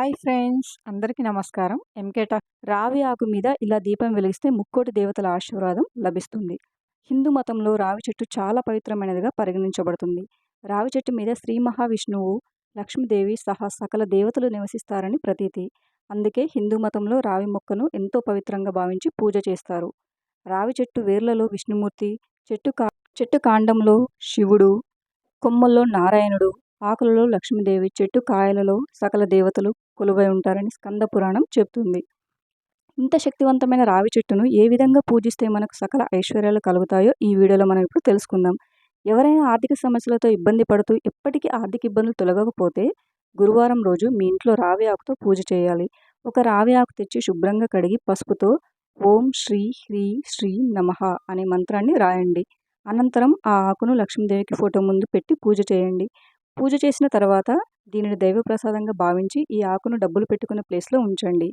Hi friends, అందరికీ నమస్కారం. రావి ఆకు మీద ఇలా దీపం వెలిగిస్తే ముక్కోటి దేవతల ఆశీర్వాదం లభిస్తుంది. హిందూ మతంలో రావి చెట్టు చాలా పవిత్రమైనదిగా పరిగణించబడుతుంది. రావి చెట్టు మీద శ్రీ మహావిష్ణువు, లక్ష్మీదేవి సహా సకల దేవతలు నివసిస్తారని ప్రతీతి. అందుకే హిందూ మతంలో రావి మొక్కను ఎంతో పవిత్రంగా భావించి పూజ చేస్తారు. రావి చెట్టు వేర్లలో విష్ణుమూర్తి, చెట్టు కాండంలో శివుడు, కొమ్మల్లో నారాయణుడు, ఆకులలో లక్ష్మీదేవి, చెట్టు కాయలలో సకల దేవతలు కొలువై ఉంటారని స్కంద పురాణం చెబుతుంది. ఇంత శక్తివంతమైన రావి చెట్టును ఏ విధంగా పూజిస్తే మనకు సకల ఐశ్వర్యాలు కలుగుతాయో ఈ వీడియోలో మనం ఇప్పుడు తెలుసుకుందాం. ఎవరైనా ఆర్థిక సమస్యలతో ఇబ్బంది పడుతూ ఎప్పటికీ ఆర్థిక ఇబ్బందులు తొలగకపోతే గురువారం రోజు మీ ఇంట్లో రావి ఆకుతో పూజ చేయాలి. ఒక రావి ఆకు తెచ్చి శుభ్రంగా కడిగి పసుపుతో ఓం శ్రీ హ్రీ శ్రీ నమః అనే మంత్రాన్ని రాయండి. అనంతరం ఆ ఆకును లక్ష్మీదేవికి ఫోటో ముందు పెట్టి పూజ చేయండి. పూజ చేసిన తర్వాత దీనిని దైవప్రసాదంగా భావించి ఈ ఆకును డబ్బులు పెట్టుకునే ప్లేస్లో ఉంచండి.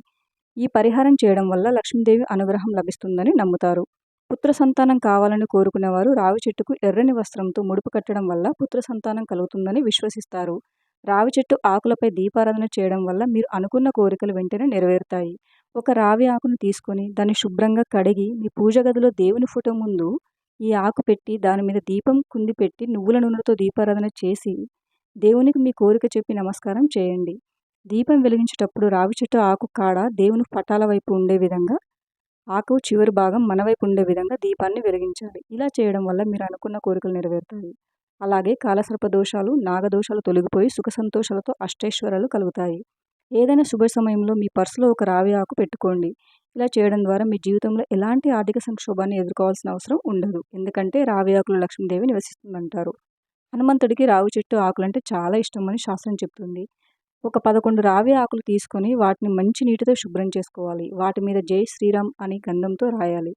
ఈ పరిహారం చేయడం వల్ల లక్ష్మీదేవి అనుగ్రహం లభిస్తుందని నమ్ముతారు. పుత్ర సంతానం కావాలని కోరుకునేవారు రావి చెట్టుకు ఎర్రని వస్త్రంతో ముడుపు కట్టడం వల్ల పుత్ర సంతానం కలుగుతుందని విశ్వసిస్తారు. రావి చెట్టు ఆకులపై దీపారాధన చేయడం వల్ల మీరు అనుకున్న కోరికలు వెంటనే నెరవేరుతాయి. ఒక రావి ఆకును తీసుకొని దాన్ని శుభ్రంగా కడిగి మీ పూజ గదిలో దేవుని ఫోటో ముందు ఈ ఆకు పెట్టి దాని మీద దీపం కుంది పెట్టి నువ్వుల నూనెతో దీపారాధన చేసి దేవునికి మీ కోరిక చెప్పి నమస్కారం చేయండి. దీపం వెలిగించేటప్పుడు రావి చెట్టు ఆకు కాడ దేవుని పటాల వైపు ఉండే విధంగా, ఆకు చివరి భాగం మన వైపు ఉండే విధంగా దీపాన్ని వెలిగించాలి. ఇలా చేయడం వల్ల మీరు అనుకున్న కోరికలు నెరవేరుతాయి. అలాగే కాలసర్ప దోషాలు, నాగదోషాలు తొలగిపోయి సుఖ సంతోషాలతో అష్టైశ్వర్యాలు కలుగుతాయి. ఏదైనా శుభ సమయంలో మీ పర్సులో ఒక రావి ఆకు పెట్టుకోండి. ఇలా చేయడం ద్వారా మీ జీవితంలో ఎలాంటి ఆర్థిక సంక్షోభాన్ని ఎదుర్కోవాల్సిన అవసరం ఉండదు. ఎందుకంటే రావి ఆకులు లక్ష్మీదేవి నివసిస్తుందంటారు. హనుమంతుడికి రావి చెట్టు ఆకులంటే చాలా ఇష్టమని శాస్త్రం చెప్తుంది. ఒక 11 రావి ఆకులు తీసుకొని వాటిని మంచి నీటితో శుభ్రం చేసుకోవాలి. వాటి మీద జై శ్రీరామ్ అని గంధంతో రాయాలి.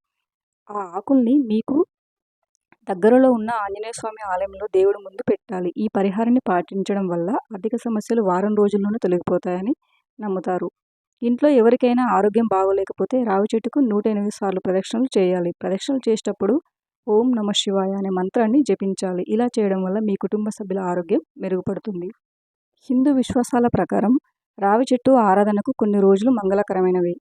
ఆ ఆకుల్ని మీకు దగ్గరలో ఉన్న ఆంజనేయ స్వామి ఆలయంలో దేవుడి ముందు పెట్టాలి. ఈ పరిహారాన్ని పాటించడం వల్ల ఆర్థిక సమస్యలు వారం రోజుల్లోనే తొలగిపోతాయని నమ్ముతారు. ఇంట్లో ఎవరికైనా ఆరోగ్యం బాగోలేకపోతే రావి చెట్టుకు 108 సార్లు ప్రదక్షిణలు చేయాలి. ప్రదక్షిణలు చేసేటప్పుడు ఓం నమః శివాయ అనే మంత్రాన్ని జపించాలి. ఇలా చేయడం వల్ల మీ కుటుంబ సభ్యుల ఆరోగ్యం మెరుగుపడుతుంది. హిందూ విశ్వాసాల ప్రకారం రావి చెట్టు ఆరాధనకు కొన్ని రోజులు మంగళకరమైనవి.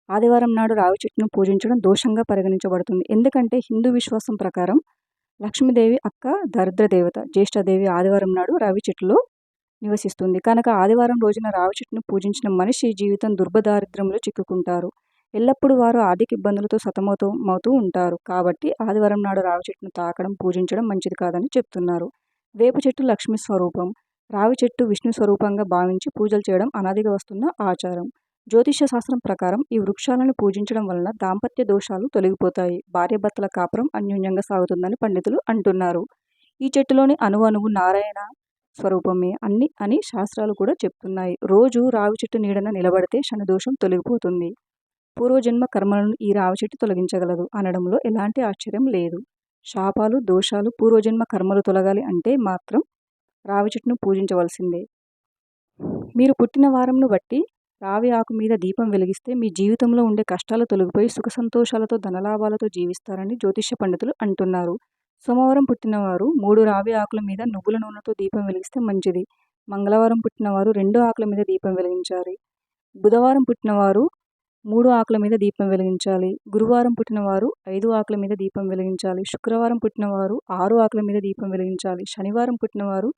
ఆదివారం నాడు రావి చెట్టును పూజించడం దోషంగా పరిగణించబడుతుంది. ఎందుకంటే హిందూ విశ్వాసం ప్రకారం లక్ష్మీదేవి అక్క దరిద్ర దేవత జ్యేష్ఠదేవి ఆదివారం నాడు రావి చెట్టులో నివసిస్తుంది. కనుక ఆదివారం రోజున రావి చెట్టును పూజించిన మనిషి జీవితం దుర్భదారిద్ర్యంలో చిక్కుకుంటారు. ఎల్లప్పుడూ వారు ఆర్థిక ఇబ్బందులతో సతమతమవుతూ ఉంటారు. కాబట్టి ఆదివారం నాడు రావి చెట్టును తాకడం, పూజించడం మంచిది కాదని చెప్తున్నారు. వేప చెట్టు లక్ష్మీ స్వరూపం. రావి చెట్టు విష్ణు స్వరూపంగా భావించి పూజలు చేయడం అనాదిగా వస్తున్న ఆచారం. జ్యోతిష శాస్త్రం ప్రకారం ఈ వృక్షాలను పూజించడం వలన దాంపత్య దోషాలు తొలగిపోతాయి. భార్యాభర్తల కాపురం అన్యోన్యంగా సాగుతుందని పండితులు అంటున్నారు. ఈ చెట్టులోని అణువణువు నారాయణ స్వరూపమే అని శాస్త్రాలు కూడా చెప్తున్నాయి. రోజు రావి చెట్టు నీడన నిలబడితే శనిదోషం తొలగిపోతుంది. పూర్వజన్మ కర్మలను ఈ రావి చెట్టు తొలగించగలదు అనడంలో ఎలాంటి ఆశ్చర్యం లేదు. శాపాలు, దోషాలు, పూర్వజన్మ కర్మలు తొలగాలి అంటే మాత్రం రావి చెట్టును పూజించవలసిందే. మీరు పుట్టిన వారంను బట్టి రావి ఆకు మీద దీపం వెలిగిస్తే మీ జీవితంలో ఉండే కష్టాలు తొలగిపోయి సుఖ సంతోషాలతో ధనలాభాలతో జీవిస్తారని జ్యోతిష పండితులు అంటున్నారు. సోమవారం పుట్టినవారు 3 రావి ఆకుల మీద నువ్వుల నూనెతో దీపం వెలిగిస్తే మంచిది. మంగళవారం పుట్టినవారు 2 ఆకుల మీద దీపం వెలిగించాలి. బుధవారం పుట్టినవారు 3 ఆకుల మీద దీపం వెలిగించాలి. గురువారం పుట్టినవారు 5 ఆకుల మీద దీపం వెలిగించాలి. శుక్రవారం పుట్టినవారు 6 ఆకుల మీద దీపం వెలిగించాలి. శనివారం పుట్టినవారు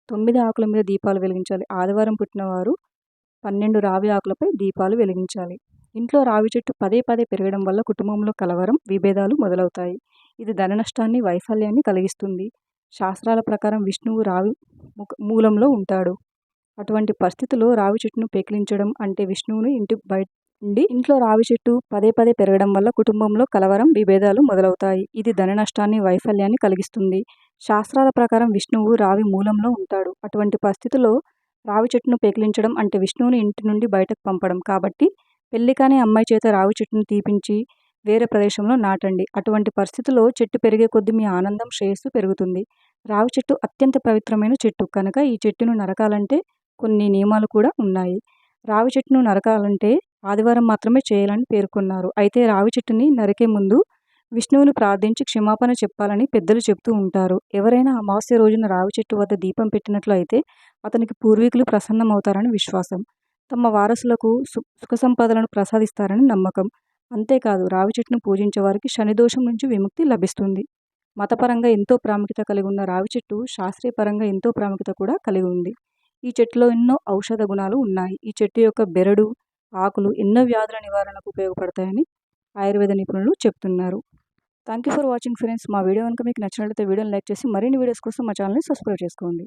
9 ఆకుల మీద దీపాలు వెలిగించాలి. ఆదివారం పుట్టినవారు 12 రావి ఆకులపై దీపాలు వెలిగించాలి. ఇంట్లో రావి చెట్టు పదే పదే పెరగడం వల్ల కుటుంబంలో కలవరం, విభేదాలు మొదలవుతాయి. ఇది ధన నష్టాన్ని, వైఫల్యాన్ని కలిగిస్తుంది. శాస్త్రాల ప్రకారం విష్ణువు రావి మూలంలో ఉంటాడు. అటువంటి పరిస్థితిలో రావి చెట్టును పెకిలించడం అంటే విష్ణువుని ఇంట్లో రావి చెట్టు పదే పదే పెరగడం వల్ల కుటుంబంలో కలవరం, విభేదాలు మొదలవుతాయి. ఇది ధన నష్టాన్ని, వైఫల్యాన్ని కలిగిస్తుంది. శాస్త్రాల ప్రకారం విష్ణువు రావి మూలంలో ఉంటాడు. అటువంటి పరిస్థితిలో రావి చెట్టును పెకిలించడం అంటే విష్ణువుని ఇంటి నుండి బయటకు పంపడం. కాబట్టి పెళ్లి కాని అమ్మాయి చేత రావి చెట్టును తీపించి వేరే ప్రదేశంలో నాటండి. అటువంటి పరిస్థితిలో చెట్టు పెరిగే కొద్దీ మీ ఆనందం, శ్రేయస్సు పెరుగుతుంది. రావి చెట్టు అత్యంత పవిత్రమైన చెట్టు కనుక ఈ చెట్టును నరకాలంటే కొన్ని నియమాలు కూడా ఉన్నాయి. రావి చెట్టును నరకాలంటే ఆదివారం మాత్రమే చేయాలని పేర్కొన్నారు. అయితే రావి చెట్టుని నరికే ముందు విష్ణువుని ప్రార్థించి క్షమాపణ చెప్పాలని పెద్దలు చెప్తూ ఉంటారు. ఎవరైనా అమావాస్య రోజున రావి చెట్టు వద్ద దీపం పెట్టినట్లు అయితే అతనికి పూర్వీకులు ప్రసన్నమవుతారని విశ్వాసం. తమ వారసులకు సుఖ సంపదలను ప్రసాదిస్తారని నమ్మకం. అంతేకాదు రావి చెట్టును పూజించే వారికి శనిదోషం నుంచి విముక్తి లభిస్తుంది. మతపరంగా ఎంతో ప్రాముఖ్యత కలిగి ఉన్న రావి చెట్టు శాస్త్రీయపరంగా ఎంతో ప్రాముఖ్యత కూడా కలిగి ఉంది. ఈ చెట్టులో ఎన్నో ఔషధ గుణాలు ఉన్నాయి. ఈ చెట్టు యొక్క బెరడు, ఆకులు ఎన్నో వ్యాధుల నివారణకు ఉపయోగపడతాయని ఆయుర్వేద నిపుణులు చెప్తున్నారు. Thank you for watching friends. మా వీడియో కనుక మీకు నచ్చినట్లయితే వీడియోని లైక్ చేసి మరిన్ని వీడియోస్ కోసం మా ఛానల్ని సబ్స్క్రైబ్ చేసుకోండి.